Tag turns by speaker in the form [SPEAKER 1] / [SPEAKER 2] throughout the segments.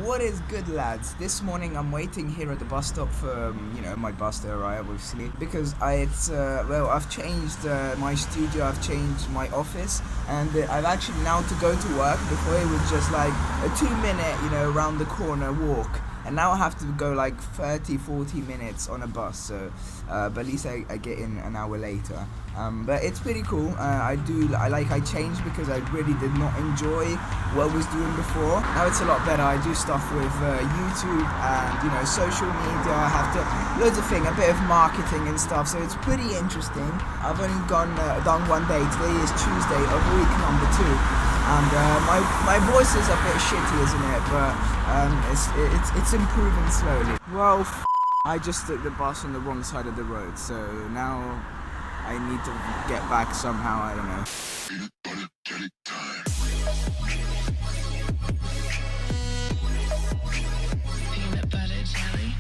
[SPEAKER 1] What is good, lads? This morning I'm waiting here at the bus stop for my bus to arrive, obviously, because I've changed my studio, I've changed my office, and I've actually now to go to work. Before it was just like a 2-minute round the corner walk, and now I have to go like 30-40 minutes on a bus, so but at least I get in an hour later. But it's pretty cool. I changed because I really did not enjoy what I was doing before. Now it's a lot better. I do stuff with YouTube and social media. I have to loads of things, a bit of marketing and stuff, so it's pretty interesting. I've only done one day. Today is Tuesday of week number 2. And my voice is a bit shitty, isn't it? But it's improving slowly. Well, I just took the bus on the wrong side of the road, so now I need to get back somehow. I don't know.
[SPEAKER 2] Peanut butter jelly. Peanut butter jelly.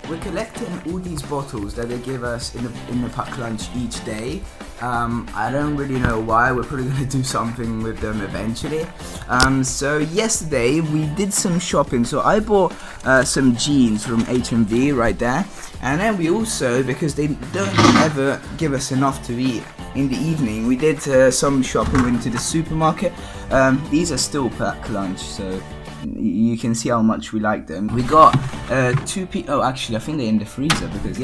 [SPEAKER 1] We're collecting all these bottles that they give us in the packed lunch each day. I don't really know why. We're probably going to do something with them eventually. So yesterday we did some shopping. So I bought some jeans from HMV right there. And then we also, because they don't ever give us enough to eat in the evening, we did some shopping into the supermarket. These are still packed lunch, so you can see how much we like them. We got actually I think they're in the freezer, because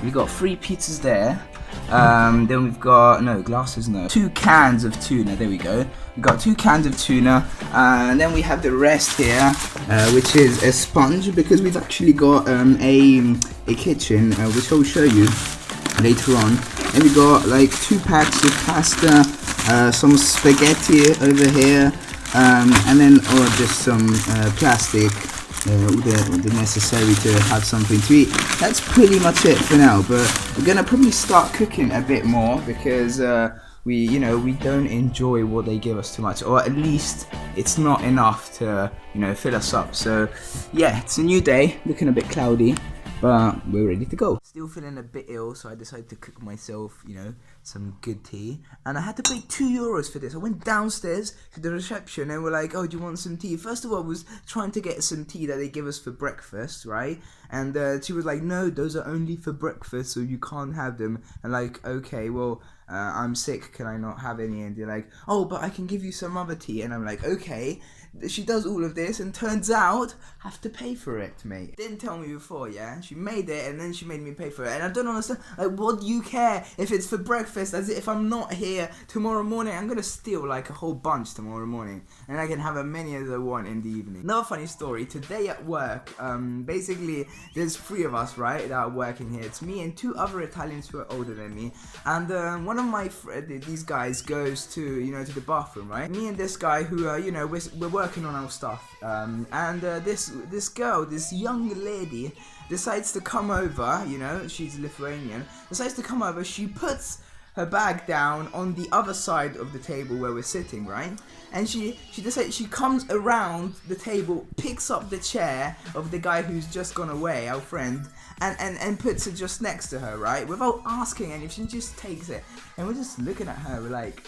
[SPEAKER 1] we got 3 pizzas there. Then we've got glasses, 2 cans of tuna. There we go. We got 2 cans of tuna, and then we have the rest here, which is a sponge, because we've actually got a kitchen, which I'll show you later on. And we got like 2 packs of pasta, some spaghetti over here. And then just some plastic, all the necessary to have something to eat. That's pretty much it for now, but we're gonna probably start cooking a bit more, because we don't enjoy what they give us too much, or at least it's not enough to fill us up. So yeah, it's a new day, looking a bit cloudy, but we're ready to go. Still feeling a bit ill, so I decided to cook myself, some good tea. And I had to pay €2 for this. I went downstairs to the reception and we're like, oh, do you want some tea? First of all, I was trying to get some tea that they give us for breakfast, right? And she was like, no, those are only for breakfast, so you can't have them. And like, okay, well, I'm sick, can I not have any? And they're like, oh, but I can give you some other tea. And I'm like, okay. She does all of this, and turns out I have to pay for it, mate. Didn't tell me before, yeah? She made it, and then she made me pay for it. And I don't understand, like, what do you care if it's for breakfast? As if I'm not here tomorrow morning, I'm gonna steal like a whole bunch tomorrow morning, and I can have as many as I want in the evening. Another funny story, today at work, basically, there's 3 of us, right, that are working here. It's me and 2 other Italians who are older than me. And one of my these guys goes to, to the bathroom, right? Me and this guy who, we're working on our stuff, and this girl, this young lady, decides to come over. She's Lithuanian. Decides to come over. She puts her bag down on the other side of the table where we're sitting, right? And she decides, she comes around the table, picks up the chair of the guy who's just gone away, our friend, and puts it just next to her, right? Without asking anything, she just takes it, and we're just looking at her, we're like,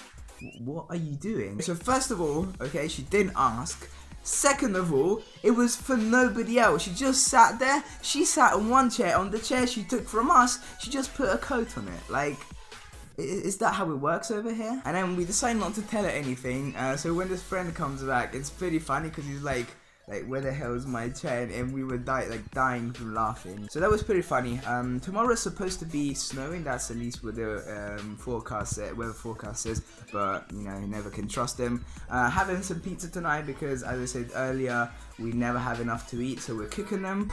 [SPEAKER 1] what are you doing? So first of all, okay, she didn't ask. Second of all, it was for nobody else. She just sat there. She sat on one chair. On the chair she took from us, she just put a coat on it. Like, is that how it works over here? And then we decide not to tell her anything. So when this friend comes back, it's pretty funny, because he's like, where the hell is my chair? And we were dying from laughing. So that was pretty funny. Tomorrow is supposed to be snowing. That's at least what the weather forecast says. But you never can trust them. Having some pizza tonight, because as I said earlier, we never have enough to eat, so we're cooking them.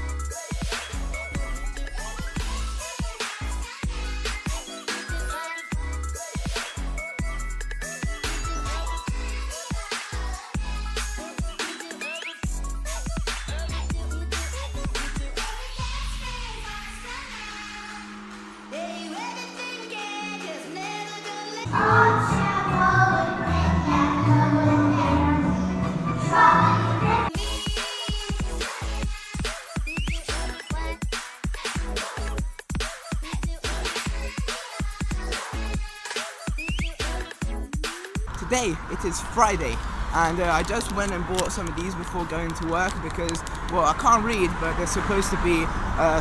[SPEAKER 1] today it is Friday, and I just went and bought some of these before going to work because, well, I can't read, but they're supposed to be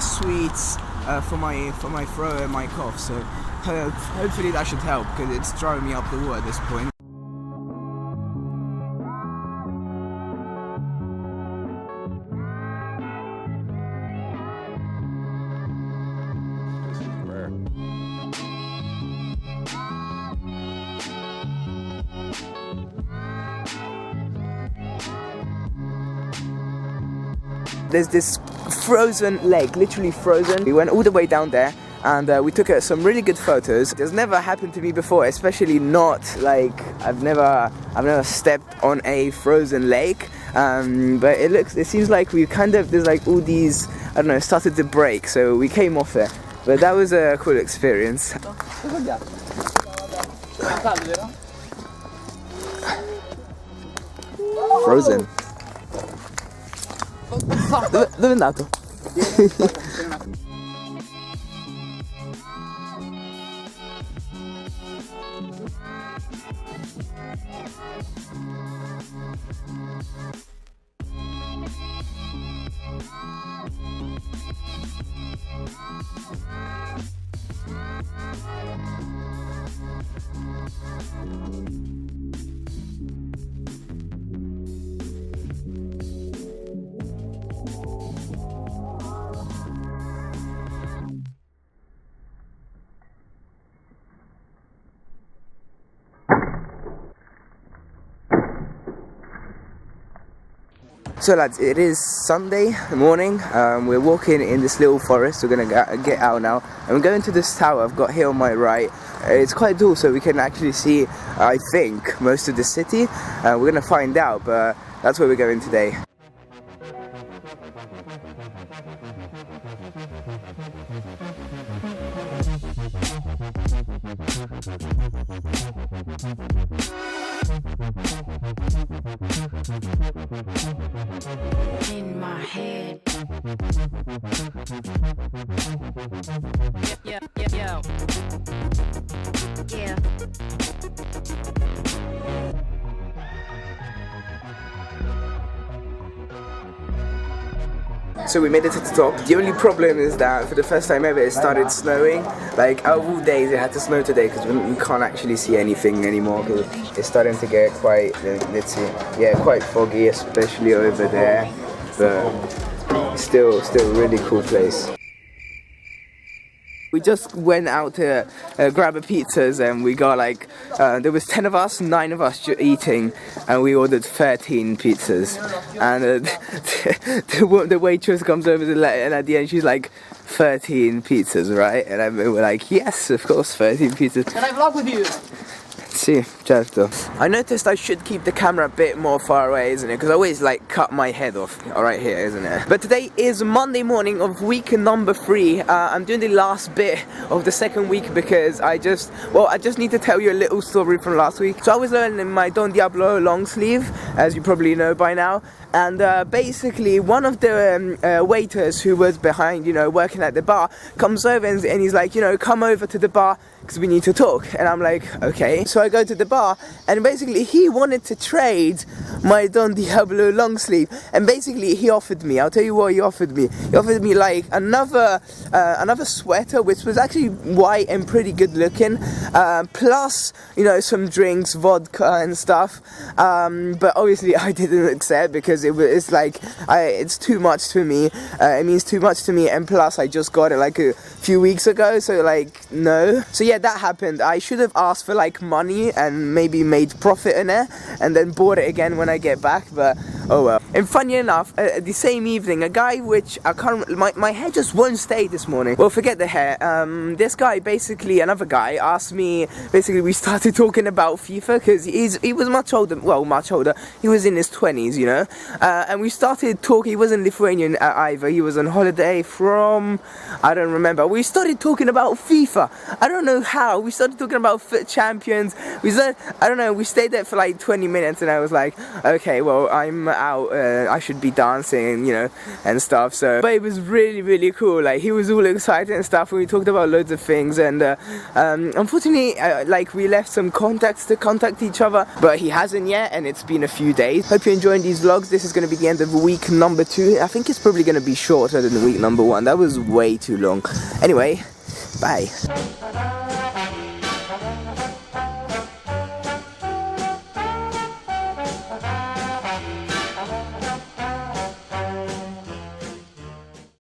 [SPEAKER 1] sweets for my throat and my cough. So hopefully that should help because it's driving me up the wall at this point. There's this frozen lake, literally frozen. We went all the way down there and we took some really good photos. It's never happened to me before, especially not like I've never stepped on a frozen lake. But it seems like there's like all these, I don't know, started to break, so we came off it. But that was a cool experience. Frozen. Dove è andato? So lads, it is Sunday morning. We're walking in this little forest. We're gonna get out now, and we're going to this tower I've got here on my right. It's quite tall, so we can actually see, I think, most of the city. We're gonna find out, but that's where we're going today.
[SPEAKER 2] In my head. Yeah.
[SPEAKER 1] So we made it to the top. The only problem is that for the first time ever it started snowing. Like out of all days it had to snow today because we can't actually see anything anymore because it's starting to get quite, let's see, yeah, quite foggy, especially over there. But still a really cool place. We just went out to grab a pizzas and we got like, there was 10 of us, 9 of us eating, and we ordered 13 pizzas. And the waitress comes over and at the end she's like, 13 pizzas, right? And we're like, yes, of course, 13 pizzas.
[SPEAKER 3] Can I vlog with you?
[SPEAKER 1] Sì, certo. I noticed I should keep the camera a bit more far away, isn't it? Because I always like cut my head off right here, isn't it? But today is Monday morning of week number 3. I'm doing the last bit of the second week because I just need to tell you a little story from last week. So I was learning my Don Diablo long sleeve, as you probably know by now. And basically one of the waiters who was behind, you know, working at the bar, comes over and he's like, you know, come over to the bar because we need to talk. And I'm like, okay. So I go to the bar and basically he wanted to trade my Don Diablo long sleeve. And basically he offered me, I'll tell you what he offered me. He offered me like another sweater which was actually white and pretty good looking. Plus, you know, some drinks, vodka and stuff. But obviously I didn't accept because it's like it's too much to me. It means too much to me, and plus I just got it like a few weeks ago, so like no. So yeah, that happened. I should have asked for like money and maybe made profit in it and then bought it again when I get back, but oh well. And funny enough, the same evening, a guy which I can't, my hair just won't stay this morning. Well, forget the hair. This guy, basically another guy, asked me, basically we started talking about FIFA because he was much older, well, much older. He was in his 20s, you know.
[SPEAKER 3] and we started talking. He wasn't Lithuanian either. He was on holiday from, I don't remember. We started talking about FIFA. I don't know how. We started talking about FUT Champions. I don't know. We stayed there for like 20 minutes, and I was like, okay, well, I'm out. I should be dancing, you know, and stuff. So, but it was really, really cool. Like, he was all excited and stuff. And we talked about loads of things, and unfortunately, like, we left some contacts to contact each other, but he hasn't yet, and it's been a few days. Hope you're enjoying these vlogs. This is going to be the end of week number 2. I think it's probably going to be shorter than week number 1. That was way too long. Anyway, bye.